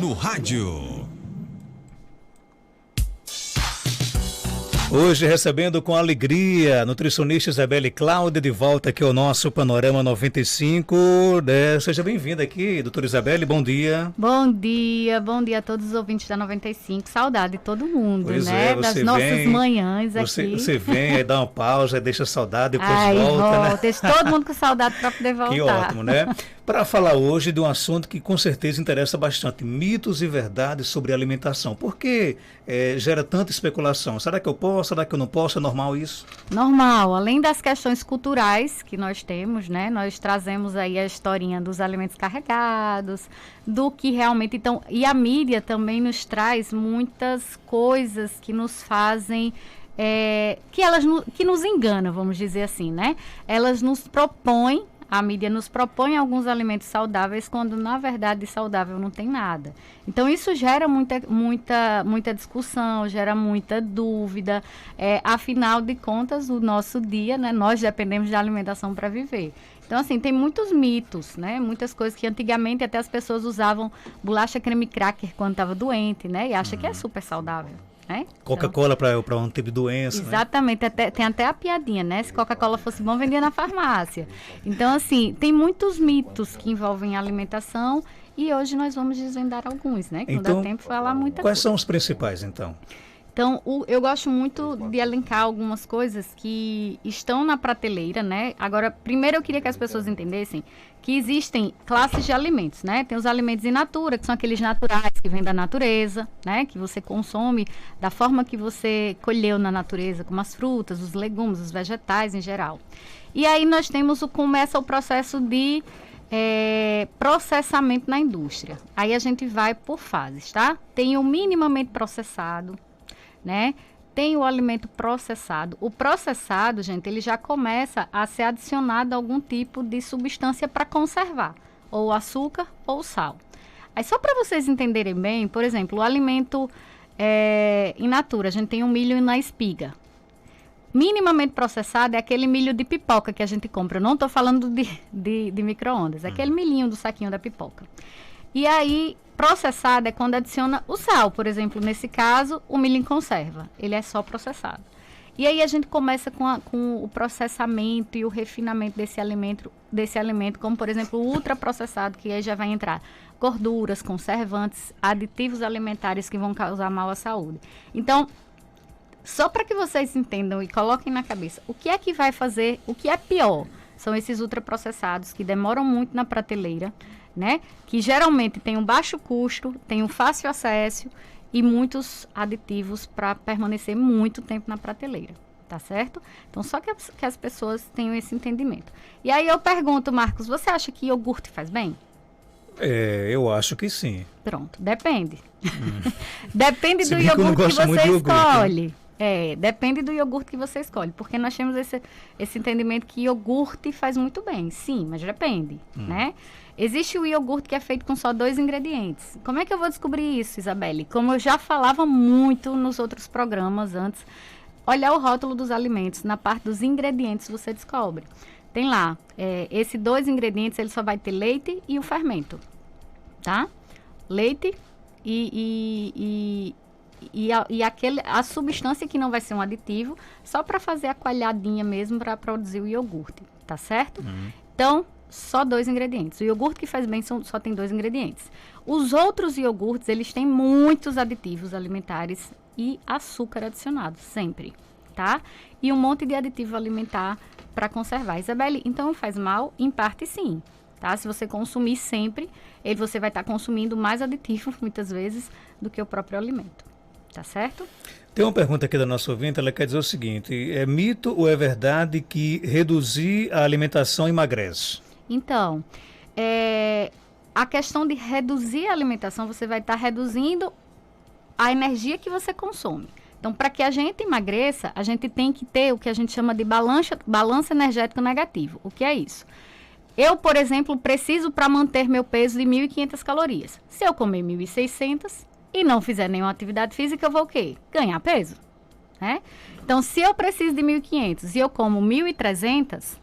no rádio. Hoje recebendo com alegria a nutricionista Isabelle Cláudia de volta aqui ao nosso Panorama 95. Seja bem-vinda aqui, doutora Isabelle, bom dia. Bom dia a todos os ouvintes da 95. Saudade de todo mundo, pois né? Das nossas manhãs aqui. Você vem, aí dá uma pausa, deixa saudade, depois volta, né? Deixa todo mundo com saudade para poder voltar. Que ótimo, né? Para falar hoje de um assunto que com certeza interessa bastante, mitos e verdades sobre alimentação. Por que gera tanta especulação? Será que eu posso? Será que eu não posso? É normal isso? Normal. Além das questões culturais que nós temos, né? Nós trazemos aí a historinha dos alimentos carregados, do que realmente... Então, e a mídia também nos traz muitas coisas que nos fazem... que nos engana, vamos dizer assim, né? Elas nos propõem, a mídia nos propõe alguns alimentos saudáveis, quando na verdade saudável não tem nada. Então isso gera muita discussão, gera muita dúvida. Afinal de contas, o nosso dia, né, nós dependemos de alimentação para viver. Então, assim, tem muitos mitos, né? Muitas coisas que antigamente até as pessoas usavam bolacha creme cracker quando estava doente, né? E acha que é super saudável. Né? Coca-Cola para um tipo de doença. Exatamente, né? Tem até a piadinha, né? Se Coca-Cola fosse bom, vendia na farmácia. Então, assim, tem muitos mitos que envolvem a alimentação e hoje nós vamos desvendar alguns, né? Que então, não dá tempo de falar muita quais coisa. são os principais, então? Então, eu gosto muito de elencar algumas coisas que estão na prateleira, né? Agora, primeiro eu queria que as pessoas entendessem que existem classes de alimentos, né? Tem os alimentos in natura, que são aqueles naturais que vêm da natureza, né? Que você consome da forma que você colheu na natureza, como as frutas, os legumes, os vegetais em geral. E aí nós temos começa o processo de processamento na indústria. Aí a gente vai por fases, tá? Tem o minimamente processado, né? Tem o alimento processado. O processado, gente, ele já começa a ser adicionado algum tipo de substância para conservar, ou açúcar ou sal. Aí só para vocês entenderem bem, por exemplo, o alimento in natura, a gente tem o milho na espiga. Minimamente processado é aquele milho de pipoca que a gente compra. Eu não estou falando de micro-ondas, é aquele milhinho do saquinho da pipoca. E aí, processado é quando adiciona o sal. Por exemplo, nesse caso, o milho em conserva. Ele é só processado. E aí a gente começa com o processamento e o refinamento desse alimento, como por exemplo o ultraprocessado, que aí já vai entrar gorduras, conservantes, aditivos alimentares que vão causar mal à saúde. Então, só para que vocês entendam e coloquem na cabeça, o que é que vai fazer, o que é pior, são esses ultraprocessados que demoram muito na prateleira, né? Que geralmente tem um baixo custo, tem um fácil acesso e muitos aditivos para permanecer muito tempo na prateleira, tá certo? Então, só que as pessoas tenham esse entendimento. E aí eu pergunto, Marcos, você acha que iogurte faz bem? Eu acho que sim. Pronto, depende. Depende do iogurte que você escolhe. Depende do iogurte que você escolhe, porque nós temos esse entendimento que iogurte faz muito bem, sim, mas depende, né? Existe o iogurte que é feito com só 2 ingredientes. Como é que eu vou descobrir isso, Isabelle? Como eu já falava muito nos outros programas antes, olhar o rótulo dos alimentos, na parte dos ingredientes você descobre. Tem lá, esses 2 ingredientes, ele só vai ter leite e o fermento, tá? Leite e a substância que não vai ser um aditivo, só para fazer a coalhadinha mesmo para produzir o iogurte, tá certo? Então, só 2 ingredientes. O iogurte que faz bem só tem 2 ingredientes. Os outros iogurtes, eles têm muitos aditivos alimentares e açúcar adicionado, sempre, tá? E um monte de aditivo alimentar para conservar. Isabelle, então faz mal? Em parte sim, tá? Se você consumir sempre, você vai estar consumindo mais aditivo, muitas vezes, do que o próprio alimento. Tá certo? Tem uma pergunta aqui da nossa ouvinte, ela quer dizer o seguinte, é mito ou é verdade que reduzir a alimentação emagrece? Então, a questão de reduzir a alimentação, você vai estar reduzindo a energia que você consome. Então, para que a gente emagreça, a gente tem que ter o que a gente chama de balanço energético negativo. O que é isso? Eu, por exemplo, preciso para manter meu peso de 1.500 calorias. Se eu comer 1.600 e não fizer nenhuma atividade física, eu vou o quê? Ganhar peso, né? Então, se eu preciso de 1.500 e eu como 1.300,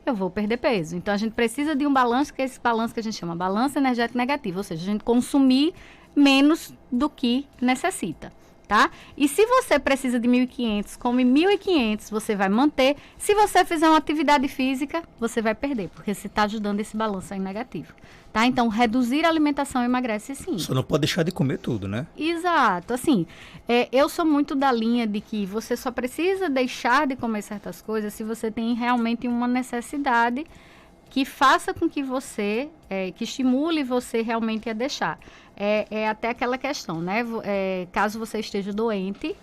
eu vou perder peso. Então, a gente precisa de um balanço, que é esse balanço que a gente chama balanço energético negativo, ou seja, a gente consumir menos do que necessita. Tá? E se você precisa de 1.500, come 1.500, você vai manter. Se você fizer uma atividade física, você vai perder, porque você está ajudando esse balanço aí negativo. Tá? Então, reduzir a alimentação emagrece sim. Só não pode deixar de comer tudo, né? Exato. Assim, eu sou muito da linha de que você só precisa deixar de comer certas coisas se você tem realmente uma necessidade que faça com que você, que estimule você realmente a deixar. É até aquela questão, né? Caso você esteja doente,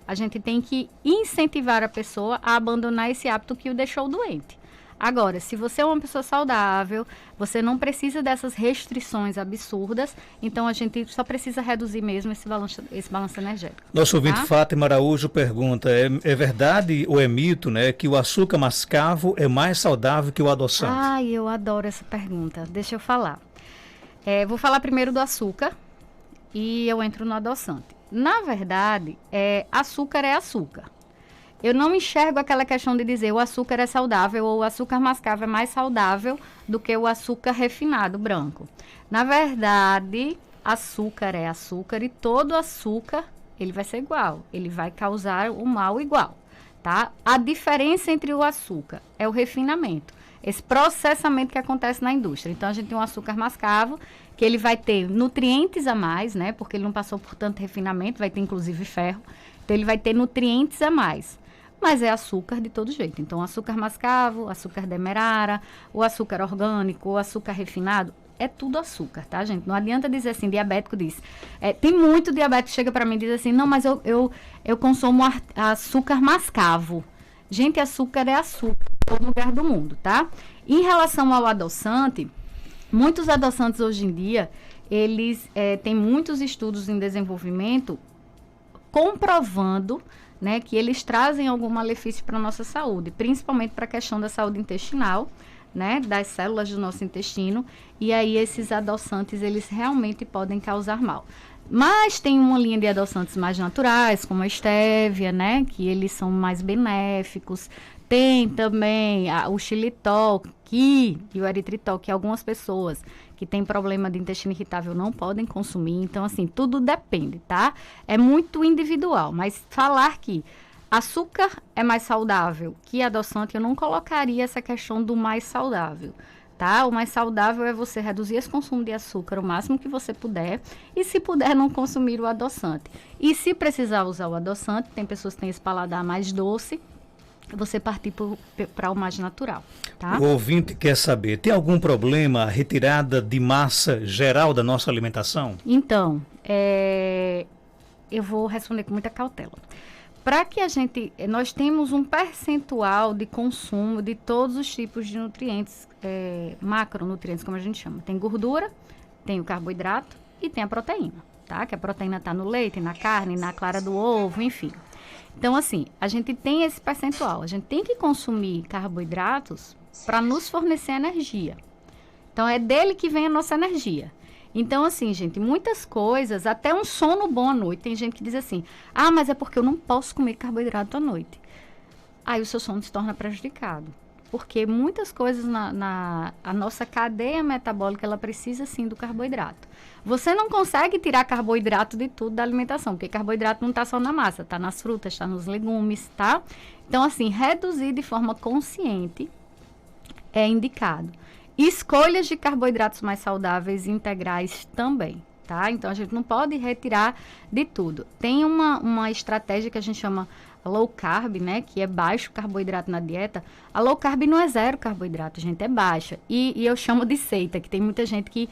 a gente tem que incentivar a pessoa a abandonar esse hábito que o deixou doente. Agora, se você é uma pessoa saudável, você não precisa dessas restrições absurdas, então a gente só precisa reduzir mesmo esse balanço energético. Nosso ouvinte Fátima Araújo pergunta, é verdade ou é mito, né, que o açúcar mascavo é mais saudável que o adoçante? Ai, eu adoro essa pergunta. Deixa eu falar. Vou falar primeiro do açúcar e eu entro no adoçante. Na verdade, açúcar é açúcar. Eu não enxergo aquela questão de dizer o açúcar é saudável ou o açúcar mascavo é mais saudável do que o açúcar refinado branco. Na verdade, açúcar é açúcar e todo açúcar ele vai ser igual. Ele vai causar o mal igual, tá? A diferença entre o açúcar é o refinamento. Esse processamento que acontece na indústria. Então, a gente tem um açúcar mascavo, que ele vai ter nutrientes a mais, né? Porque ele não passou por tanto refinamento, vai ter inclusive ferro. Então, ele vai ter nutrientes a mais. Mas é açúcar de todo jeito. Então, açúcar mascavo, açúcar demerara, o açúcar orgânico, o açúcar refinado, é tudo açúcar, tá, gente? Não adianta dizer assim, diabético diz. Tem muito diabético que chega para mim e diz assim, não, mas eu consumo açúcar mascavo. Gente, açúcar é açúcar em todo lugar do mundo, tá? Em relação ao adoçante, muitos adoçantes hoje em dia, eles têm muitos estudos em desenvolvimento comprovando, né, que eles trazem algum malefício para a nossa saúde, principalmente para a questão da saúde intestinal, né, das células do nosso intestino, e aí esses adoçantes, eles realmente podem causar mal. Mas tem uma linha de adoçantes mais naturais, como a estévia, né, que eles são mais benéficos. Tem também o xilitol e o eritritol, que algumas pessoas que têm problema de intestino irritável não podem consumir. Então, assim, tudo depende, tá? É muito individual, mas falar que açúcar é mais saudável que adoçante, eu não colocaria essa questão do mais saudável, tá? O mais saudável é você reduzir esse consumo de açúcar o máximo que você puder e, se puder, não consumir o adoçante. E se precisar usar o adoçante, tem pessoas que têm esse paladar mais doce, você partir para o mais natural, tá? O ouvinte quer saber, tem algum problema a retirada de massa geral da nossa alimentação? Então, eu vou responder com muita cautela. Para que nós temos um percentual de consumo de todos os tipos de nutrientes, macronutrientes, como a gente chama. Tem gordura, tem o carboidrato e tem a proteína, tá? Que a proteína está no leite, na carne, na clara do ovo, enfim. Então, assim, a gente tem esse percentual. A gente tem que consumir carboidratos para nos fornecer energia. Então, é dele que vem a nossa energia. Então, assim, gente, muitas coisas, até um sono bom à noite. Tem gente que diz assim, mas é porque eu não posso comer carboidrato à noite. Aí o seu sono se torna prejudicado. Porque muitas coisas a nossa cadeia metabólica, ela precisa sim do carboidrato. Você não consegue tirar carboidrato de tudo da alimentação, porque carboidrato não está só na massa, está nas frutas, está nos legumes, tá? Então, assim, reduzir de forma consciente é indicado. Escolhas de carboidratos mais saudáveis e integrais também, tá? Então, a gente não pode retirar de tudo. Tem uma estratégia que a gente chama low carb, né? Que é baixo carboidrato na dieta. A low carb não é zero carboidrato, gente, é baixa. E eu chamo de seita, que tem muita gente que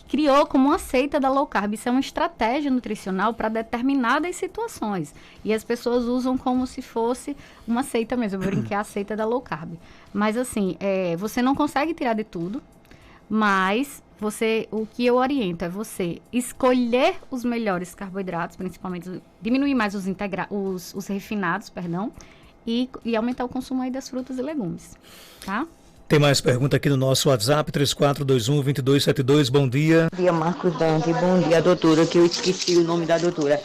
criou como uma seita da low carb. Isso é uma estratégia nutricional para determinadas situações. E as pessoas usam como se fosse uma seita mesmo. Eu brinquei a seita da low carb. Mas assim, você não consegue tirar de tudo, mas o que eu oriento é você escolher os melhores carboidratos, principalmente diminuir mais os refinados, e aumentar o consumo aí das frutas e legumes, tá? Tem mais pergunta aqui no nosso WhatsApp, 3421-2272. Bom dia. Bom dia, Marcos Dante. Bom dia, doutora, que eu esqueci o nome da doutora.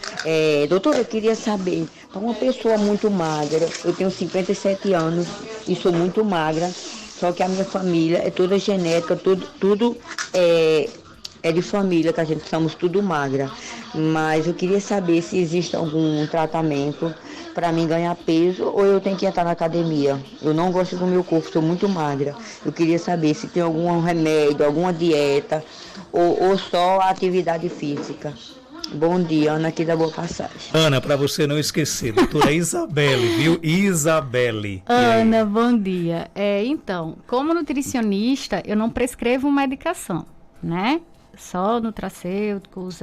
Doutora, eu queria saber, para uma pessoa muito magra, eu tenho 57 anos e sou muito magra, só que a minha família é toda genética, tudo é de família, que a gente somos tudo magra. Mas eu queria saber se existe algum tratamento para mim ganhar peso ou eu tenho que entrar na academia. Eu não gosto do meu corpo, sou muito magra. Eu queria saber se tem algum remédio, alguma dieta ou só a atividade física. Bom dia, Ana aqui da Boa Passagem. Ana, para você não esquecer, doutora Isabelle, viu? Isabelle. Ana, bom dia. Então, como nutricionista, eu não prescrevo medicação, né? Só nutracêuticos,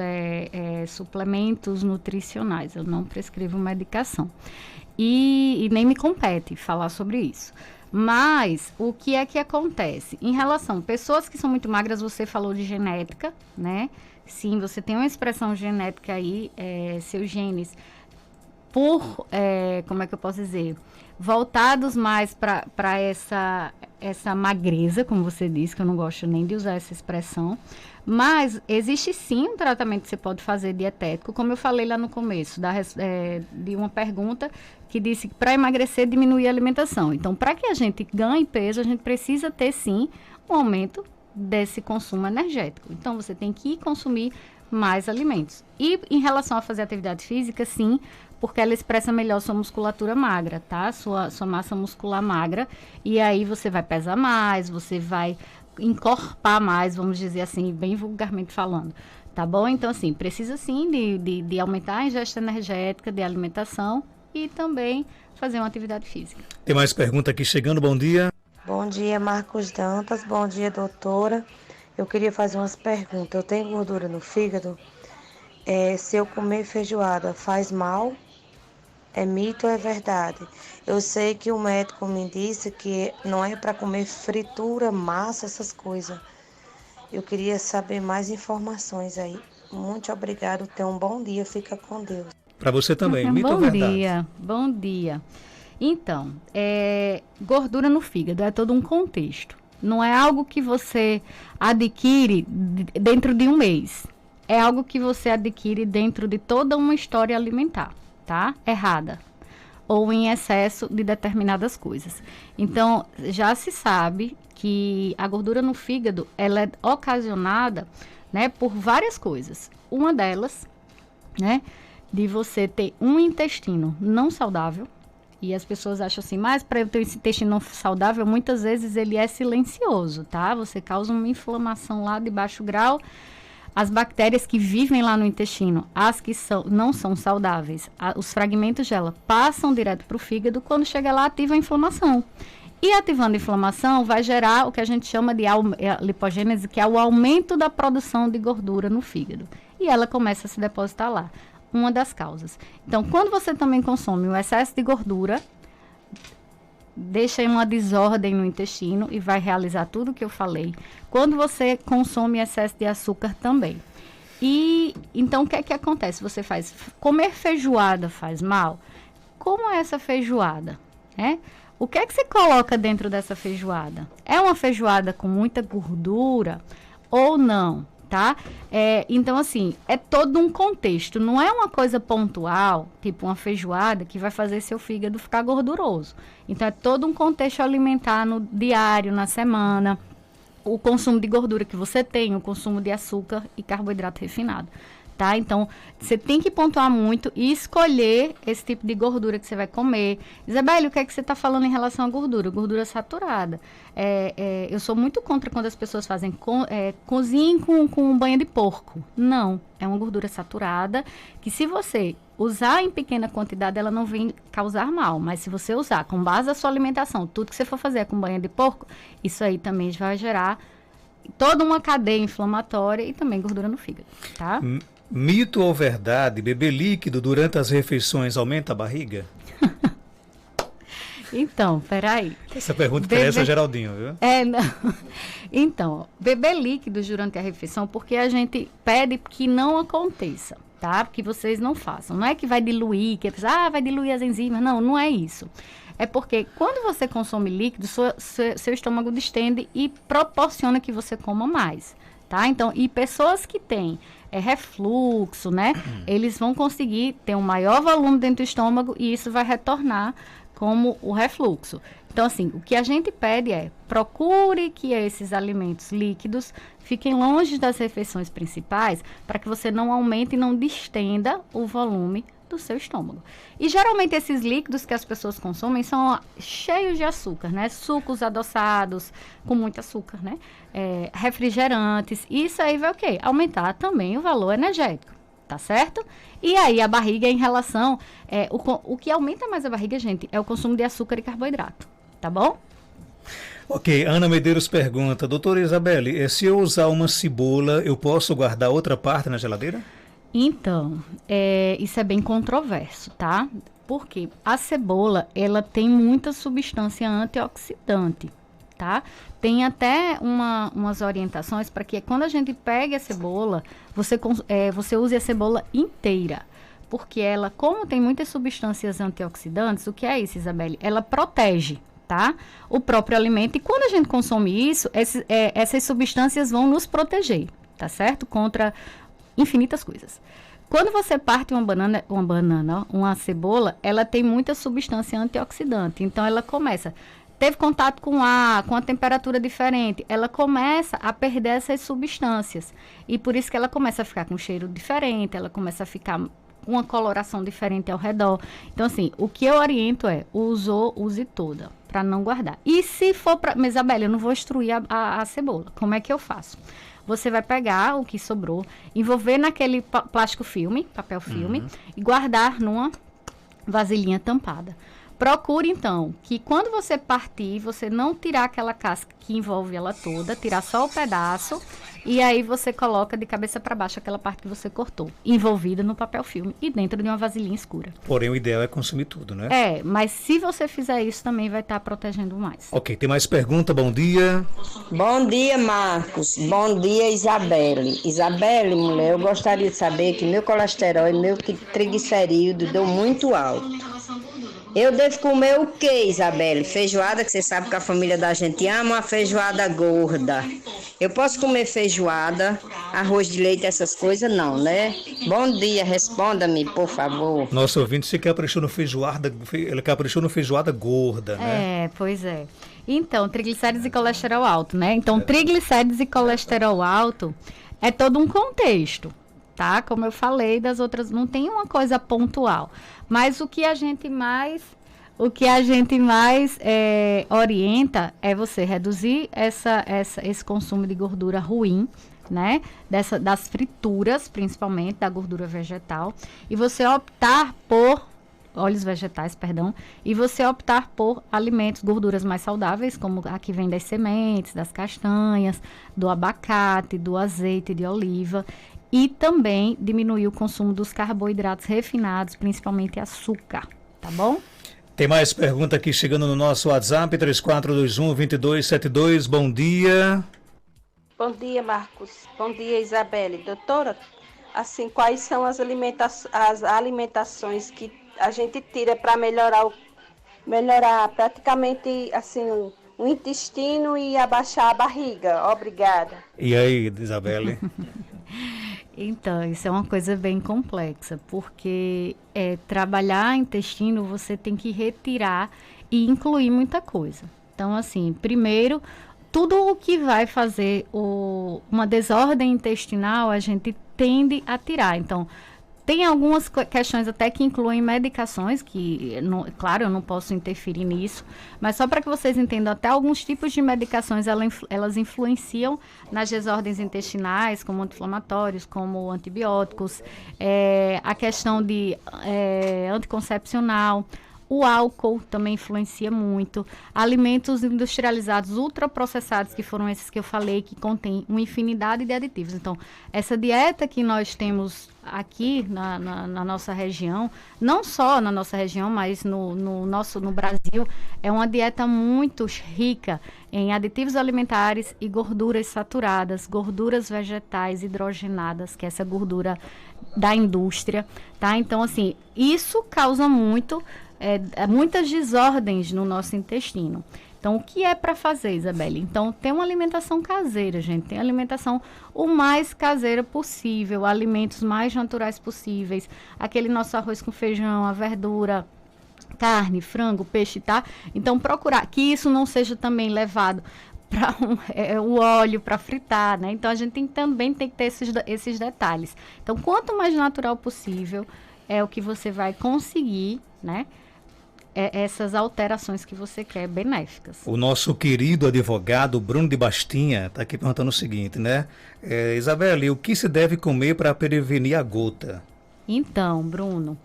suplementos nutricionais. Eu não prescrevo medicação. E nem me compete falar sobre isso. Mas, o que é que acontece? Em relação a pessoas que são muito magras, você falou de genética, né? Sim, você tem uma expressão genética aí, seus genes, como é que eu posso dizer? Voltados mais para essa magreza, como você disse, que eu não gosto nem de usar essa expressão. Mas existe sim um tratamento que você pode fazer dietético, como eu falei lá no começo, de uma pergunta que disse que para emagrecer, diminuir a alimentação. Então, para que a gente ganhe peso, a gente precisa ter sim um aumento desse consumo energético. Então, você tem que consumir mais alimentos. E em relação a fazer atividade física, sim, porque ela expressa melhor sua musculatura magra, tá? Sua massa muscular magra. E aí você vai pesar mais, você vai encorpar mais, vamos dizer assim, bem vulgarmente falando. Tá bom? Então, assim, precisa sim de aumentar a ingesta energética, de alimentação e também fazer uma atividade física. Tem mais pergunta aqui chegando, bom dia. Bom dia, Marcos Dantas. Bom dia, doutora. Eu queria fazer umas perguntas. Eu tenho gordura no fígado. Se eu comer feijoada, faz mal? É mito ou é verdade? Eu sei que o médico me disse que não é para comer fritura, massa, essas coisas. Eu queria saber mais informações aí. Muito obrigado. Tenha um bom dia. Fica com Deus. Para você também, mito ou verdade? Bom dia. Então, gordura no fígado é todo um contexto. Não é algo que você adquire dentro de um mês. É algo que você adquire dentro de toda uma história alimentar, tá? Errada. Ou em excesso de determinadas coisas. Então, já se sabe que a gordura no fígado, ela é ocasionada, né, por várias coisas. Uma delas, né, de você ter um intestino não saudável. E as pessoas acham assim, mas para eu ter esse intestino saudável, muitas vezes ele é silencioso, tá? Você causa uma inflamação lá de baixo grau. As bactérias que vivem lá no intestino, as que não são saudáveis, os fragmentos dela passam direto para o fígado, quando chega lá ativa a inflamação. E ativando a inflamação vai gerar o que a gente chama de lipogênese, que é o aumento da produção de gordura no fígado. E ela começa a se depositar lá. Uma das causas. Então, quando você também consome o excesso de gordura, deixa uma desordem no intestino e vai realizar tudo o que eu falei. Quando você consome excesso de açúcar também. E, então, o que é que acontece? Você faz, comer feijoada faz mal? Como é essa feijoada? O que é que você coloca dentro dessa feijoada? É uma feijoada com muita gordura ou não? Tá? Então, assim, é todo um contexto. Não é uma coisa pontual, tipo uma feijoada, que vai fazer seu fígado ficar gorduroso. Então, é todo um contexto alimentar no diário, na semana. O consumo de gordura que você tem, o consumo de açúcar e carboidrato refinado. Tá? Então, você tem que pontuar muito e escolher esse tipo de gordura que você vai comer. Isabelle, o que é que você está falando em relação à gordura? Gordura saturada. Eu sou muito contra quando as pessoas fazem cozinhem com banha de porco. Não, é uma gordura saturada que, se você usar em pequena quantidade, ela não vem causar mal. Mas se você usar com base na sua alimentação, tudo que você for fazer com banha de porco, isso aí também vai gerar toda uma cadeia inflamatória e também gordura no fígado, tá? Mito ou verdade, beber líquido durante as refeições aumenta a barriga? Então, peraí. Essa pergunta interessa a Geraldinho, viu? Não. Então, beber líquidos durante a refeição, porque a gente pede que não aconteça, tá? Que vocês não façam. Não é que vai diluir, que vai diluir as enzimas. Não, não é isso. É porque quando você consome líquido, seu estômago distende e proporciona que você coma mais, tá? Então, e pessoas que têm refluxo, né? Eles vão conseguir ter um maior volume dentro do estômago e isso vai retornar como o refluxo. Então, assim, o que a gente pede é, procure que esses alimentos líquidos fiquem longe das refeições principais, para que você não aumente e não distenda o volume do seu estômago. E geralmente esses líquidos que as pessoas consomem são cheios de açúcar, né? Sucos adoçados com muito açúcar, né? Refrigerantes. Isso aí vai o quê? Aumentar também o valor energético, tá certo? E aí a barriga em relação... o que aumenta mais a barriga, gente, é o consumo de açúcar e carboidrato, tá bom? Ok, Ana Medeiros pergunta, doutora Isabelle, se eu usar uma cebola, eu posso guardar outra parte na geladeira? Então, isso é bem controverso, tá? Porque a cebola, ela tem muita substância antioxidante, tá? Tem até umas orientações para que quando a gente pega a cebola, você use a cebola inteira. Porque ela, como tem muitas substâncias antioxidantes, o que é isso, Isabelle? Ela protege, tá? O próprio alimento. E quando a gente consome isso, essas substâncias vão nos proteger, tá certo? Contra infinitas coisas. Quando você parte uma cebola, ela tem muita substância antioxidante. Então, ela teve contato com ar, com a temperatura diferente, ela começa a perder essas substâncias. E por isso que ela começa a ficar com um cheiro diferente, ela começa a ficar com uma coloração diferente ao redor. Então, assim, o que eu oriento use toda, para não guardar. E se for mas, Isabelle, eu não vou destruir a cebola. Como é que eu faço? Você vai pegar o que sobrou, envolver naquele plástico filme, papel filme, e guardar numa vasilhinha tampada. Procure, então, que quando você partir, você não tirar aquela casca que envolve ela toda, tirar só o pedaço, e aí você coloca de cabeça para baixo aquela parte que você cortou, envolvida no papel filme e dentro de uma vasilhinha escura. Porém, o ideal é consumir tudo, né? Mas se você fizer isso, também vai estar protegendo mais. Ok, tem mais pergunta? Bom dia. Bom dia, Marcos. Bom dia, Isabelle. Isabelle, mulher, eu gostaria de saber que meu colesterol e meu triglicerídeo deu muito alto. Eu devo comer o que, Isabelle? Feijoada, que você sabe que a família da gente ama, uma feijoada gorda. Eu posso comer feijoada, arroz de leite, essas coisas? Não, né? Bom dia, responda-me, por favor. Nosso ouvinte se caprichou no feijoada, ele caprichou no feijoada gorda, né? Pois é. Então, triglicéridos e colesterol alto, né? Então, triglicéridos e colesterol alto é todo um contexto, tá? Como eu falei das outras, não tem uma coisa pontual. Mas o que a gente mais orienta é você reduzir esse consumo de gordura ruim, né? Das frituras, principalmente, da gordura vegetal. E você optar por óleos vegetais, e você optar por alimentos, gorduras mais saudáveis, como a que vem das sementes, das castanhas, do abacate, do azeite de oliva. E também diminuir o consumo dos carboidratos refinados, principalmente açúcar, tá bom? Tem mais pergunta aqui chegando no nosso WhatsApp, 3421-2272. Bom dia. Bom dia, Marcos. Bom dia, Isabelle. Doutora, assim, quais são as alimentações que a gente tira para melhorar praticamente assim, o intestino e abaixar a barriga? Obrigada. E aí, Isabelle? Então, isso é uma coisa bem complexa, porque trabalhar intestino você tem que retirar e incluir muita coisa. Então, assim, primeiro, tudo o que vai fazer uma desordem intestinal, a gente tende a tirar. Então, tem algumas questões até que incluem medicações, que, claro, eu não posso interferir nisso, mas só para que vocês entendam, até alguns tipos de medicações, elas influenciam nas desordens intestinais, como anti-inflamatórios, como antibióticos, a questão de anticoncepcional. O álcool também influencia muito. Alimentos industrializados, ultraprocessados, que foram esses que eu falei, que contêm uma infinidade de aditivos. Então, essa dieta que nós temos aqui na nossa região, não só na nossa região, mas no Brasil, é uma dieta muito rica em aditivos alimentares e gorduras saturadas, gorduras vegetais hidrogenadas, que é essa gordura da indústria, tá? Então, assim, isso causa muitas desordens no nosso intestino. Então, o que é para fazer, Isabelle? Então, tem uma alimentação caseira, gente. Tem alimentação o mais caseira possível, alimentos mais naturais possíveis. Aquele nosso arroz com feijão, a verdura, carne, frango, peixe, tá? Então, procurar que isso não seja também levado para o óleo para fritar, né? Então, a gente também tem que ter esses detalhes. Então, quanto mais natural possível é o que você vai conseguir, né? Essas alterações que você quer benéficas. O nosso querido advogado Bruno de Bastinha está aqui perguntando o seguinte, né? Isabelle, o que se deve comer para prevenir a gota? Então, Bruno,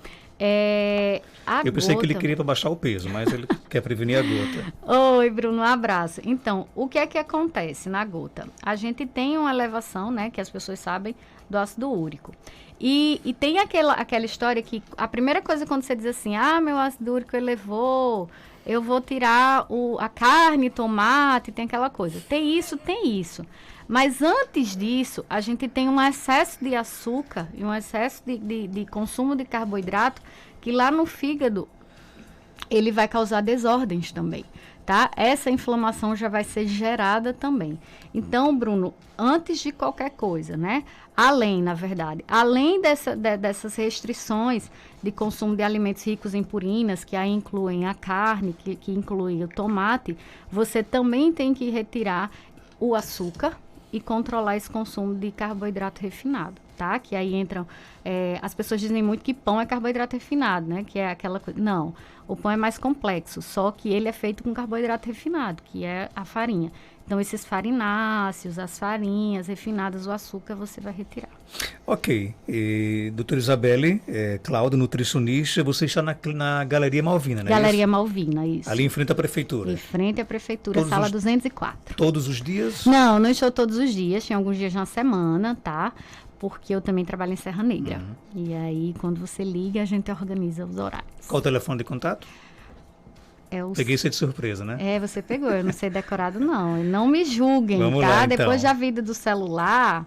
eu pensei que ele queria para baixar o peso, mas ele quer prevenir a gota. Oi, Bruno, um abraço. Então, o que é que acontece na gota? A gente tem uma elevação, né, que as pessoas sabem, do ácido úrico. E tem aquela história que a primeira coisa quando você diz assim, meu ácido úrico elevou, eu vou tirar a carne, tomate, tem aquela coisa. Tem isso. Mas antes disso, a gente tem um excesso de açúcar e um excesso de consumo de carboidrato que lá no fígado ele vai causar desordens também, tá? Essa inflamação já vai ser gerada também. Então, Bruno, antes de qualquer coisa, né? Além dessas restrições de consumo de alimentos ricos em purinas, que aí incluem a carne, que incluem o tomate, você também tem que retirar o açúcar e controlar esse consumo de carboidrato refinado, tá? Que aí entram... as pessoas dizem muito que pão é carboidrato refinado, né? Que é aquela coisa... Não, o pão é mais complexo, só que ele é feito com carboidrato refinado, que é a farinha. Então, esses farináceos, as farinhas refinadas, o açúcar, você vai retirar. Ok. Doutora Isabelle, Cláudio, nutricionista, você está na Galeria Malvina, né? Galeria Malvina, isso. Ali em frente à Prefeitura. Em frente à Prefeitura, sala 204. Todos os dias? Não estou todos os dias, tem alguns dias na semana, tá? Porque eu também trabalho em Serra Negra. E aí, quando você liga, a gente organiza os horários. Qual o telefone de contato? Peguei você de surpresa, né? Você pegou, eu não sei decorado não. Não me julguem, Vamos tá? lá, então. Depois da vida do celular,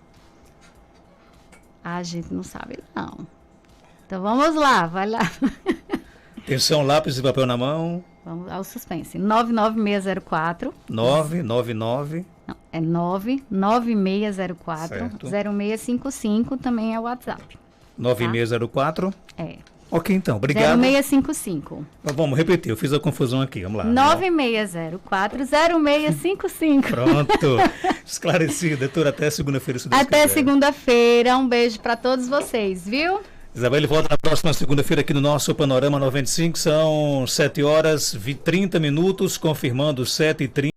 a gente não sabe não. Então vamos lá, vai lá. Atenção, lápis e papel na mão. Vamos ao suspense. 99604. 999. Não, é 99604 Certo. 0655 também é o WhatsApp. 9604? É. Ok, então, obrigado. 0655. Vamos repetir, eu fiz a confusão aqui, vamos lá. 9604 0655. Pronto, esclarecido, doutora, até segunda-feira, se Deus Até quiser. segunda-feira, um beijo para todos vocês, viu? Isabelle volta na próxima segunda-feira aqui no nosso Panorama 95, são 7 horas e 30 minutos, confirmando 7h30.